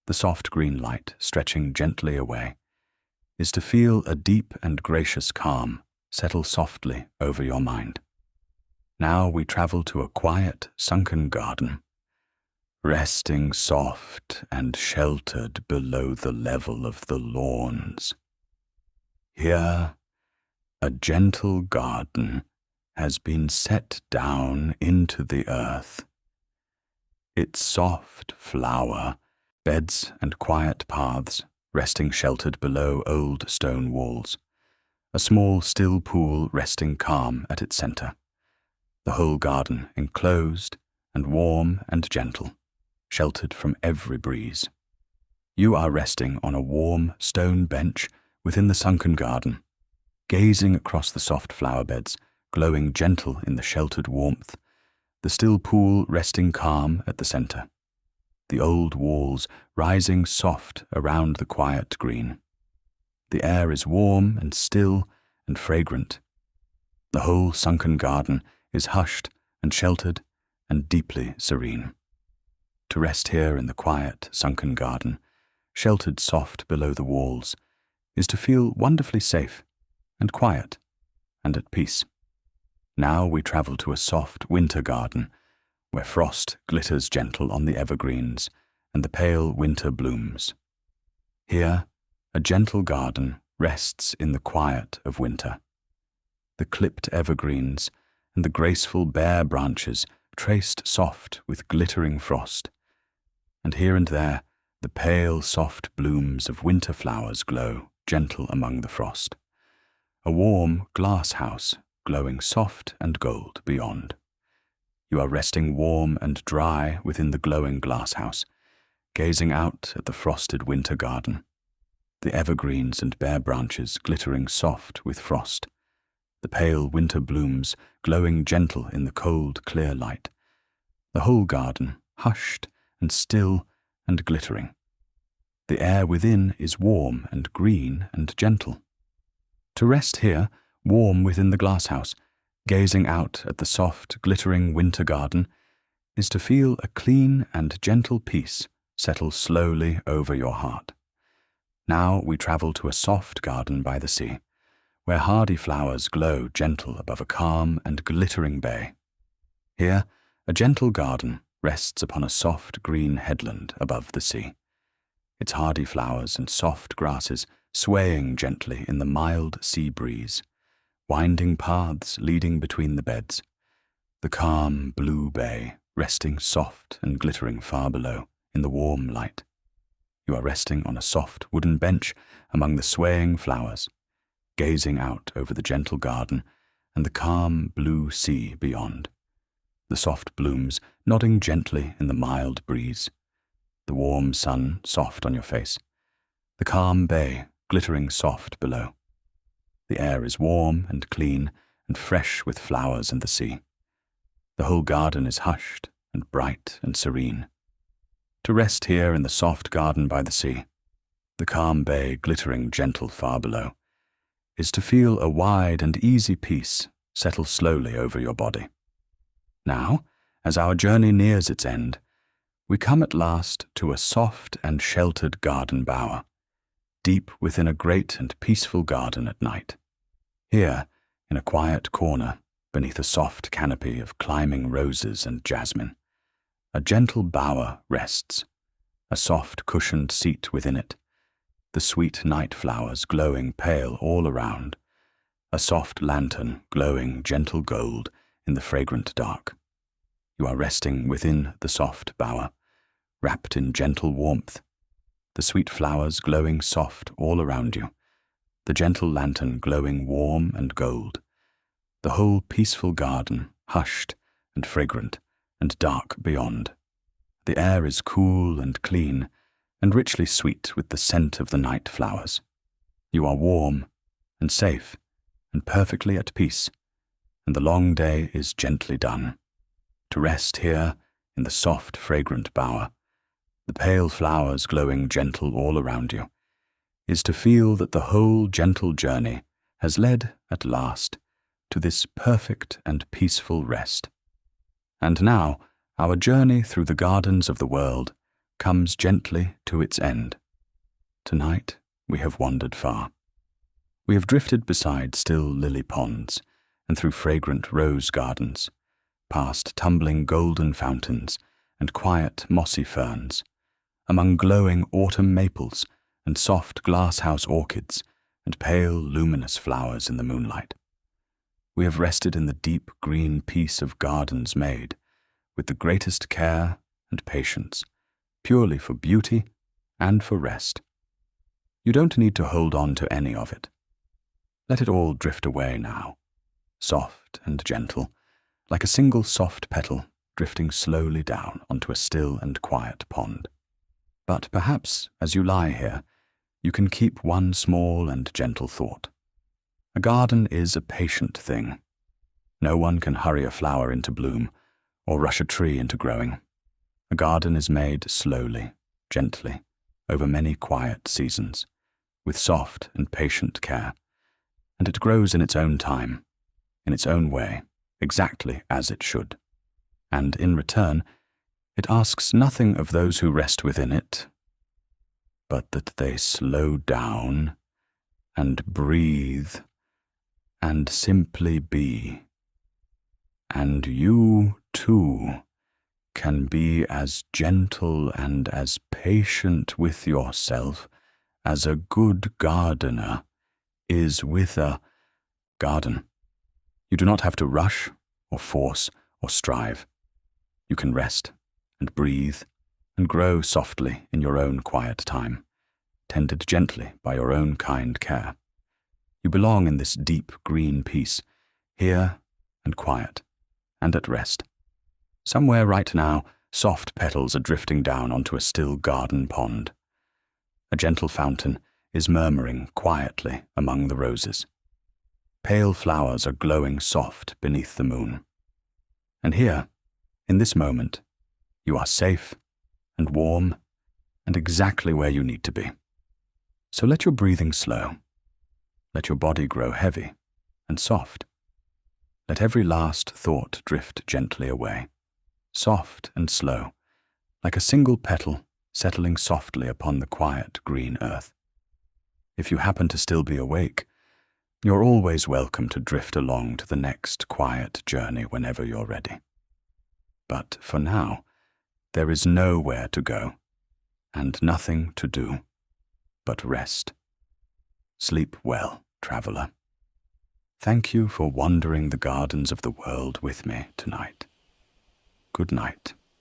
the soft green light stretching gently away, is to feel a deep and gracious calm settle softly over your mind. Now we travel to a quiet, sunken garden, resting soft and sheltered below the level of the lawns. Here, a gentle garden has been set down into the earth. Its soft flower beds and quiet paths resting sheltered below old stone walls, a small still pool resting calm at its centre, the whole garden enclosed and warm and gentle, sheltered from every breeze. You are resting on a warm stone bench within the sunken garden, gazing across the soft flower beds, glowing gentle in the sheltered warmth, the still pool resting calm at the centre, the old walls rising soft around the quiet green. The air is warm and still and fragrant. The whole sunken garden is hushed and sheltered and deeply serene. To rest here in the quiet sunken garden, sheltered soft below the walls, is to feel wonderfully safe and quiet and at peace. Now we travel to a soft winter garden, where frost glitters gentle on the evergreens and the pale winter blooms. Here, a gentle garden rests in the quiet of winter. The clipped evergreens and the graceful bare branches traced soft with glittering frost, and here and there the pale soft blooms of winter flowers glow gentle among the frost. A warm glass house glowing soft and gold beyond. You are resting warm and dry within the glowing glass house, gazing out at the frosted winter garden, the evergreens and bare branches glittering soft with frost, the pale winter blooms glowing gentle in the cold, clear light, the whole garden hushed and still and glittering. The air within is warm and green and gentle. To rest here, warm within the glasshouse, gazing out at the soft, glittering winter garden, is to feel a clean and gentle peace settle slowly over your heart. Now we travel to a soft garden by the sea, where hardy flowers glow gentle above a calm and glittering bay. Here, a gentle garden rests upon a soft green headland above the sea, its hardy flowers and soft grasses swaying gently in the mild sea breeze, winding paths leading between the beds, the calm blue bay resting soft and glittering far below in the warm light. You are resting on a soft wooden bench among the swaying flowers, gazing out over the gentle garden and the calm blue sea beyond, the soft blooms nodding gently in the mild breeze, the warm sun soft on your face, the calm bay glittering soft below. The air is warm and clean and fresh with flowers and the sea. The whole garden is hushed and bright and serene. To rest here in the soft garden by the sea, the calm bay glittering gentle far below, is to feel a wide and easy peace settle slowly over your body. Now, as our journey nears its end, we come at last to a soft and sheltered garden bower, deep within a great and peaceful garden at night. Here, in a quiet corner, beneath a soft canopy of climbing roses and jasmine, a gentle bower rests, a soft cushioned seat within it, the sweet night flowers glowing pale all around, a soft lantern glowing gentle gold in the fragrant dark. You are resting within the soft bower, wrapped in gentle warmth, the sweet flowers glowing soft all around you, the gentle lantern glowing warm and gold, the whole peaceful garden hushed and fragrant and dark beyond. The air is cool and clean and richly sweet with the scent of the night flowers. You are warm and safe and perfectly at peace, and the long day is gently done. To rest here in the soft, fragrant bower, the pale flowers glowing gentle all around you, is to feel that the whole gentle journey has led, at last, to this perfect and peaceful rest. And now, our journey through the gardens of the world comes gently to its end. Tonight, we have wandered far. We have drifted beside still lily ponds and through fragrant rose gardens, past tumbling golden fountains and quiet mossy ferns, among glowing autumn maples and soft glasshouse orchids and pale luminous flowers in the moonlight. We have rested in the deep green peace of gardens made, with the greatest care and patience, purely for beauty and for rest. You don't need to hold on to any of it. Let it all drift away now, soft and gentle, like a single soft petal drifting slowly down onto a still and quiet pond. But perhaps, as you lie here, you can keep one small and gentle thought. A garden is a patient thing. No one can hurry a flower into bloom or rush a tree into growing. A garden is made slowly, gently, over many quiet seasons, with soft and patient care, and it grows in its own time, in its own way, exactly as it should. And in return, it asks nothing of those who rest within it, but that they slow down and breathe and simply be. And you, too, can be as gentle and as patient with yourself as a good gardener is with a garden. You do not have to rush or force or strive. You can rest and breathe and grow softly in your own quiet time, tended gently by your own kind care. You belong in this deep green peace, here and quiet and at rest. Somewhere right now, soft petals are drifting down onto a still garden pond. A gentle fountain is murmuring quietly among the roses. Pale flowers are glowing soft beneath the moon. And here, in this moment, you are safe and warm and exactly where you need to be. So let your breathing slow. Let your body grow heavy and soft. Let every last thought drift gently away, soft and slow, like a single petal settling softly upon the quiet green earth. If you happen to still be awake, you're always welcome to drift along to the next quiet journey whenever you're ready. But for now, there is nowhere to go, and nothing to do, but rest. Sleep well, traveler. Thank you for wandering the gardens of the world with me tonight. Good night.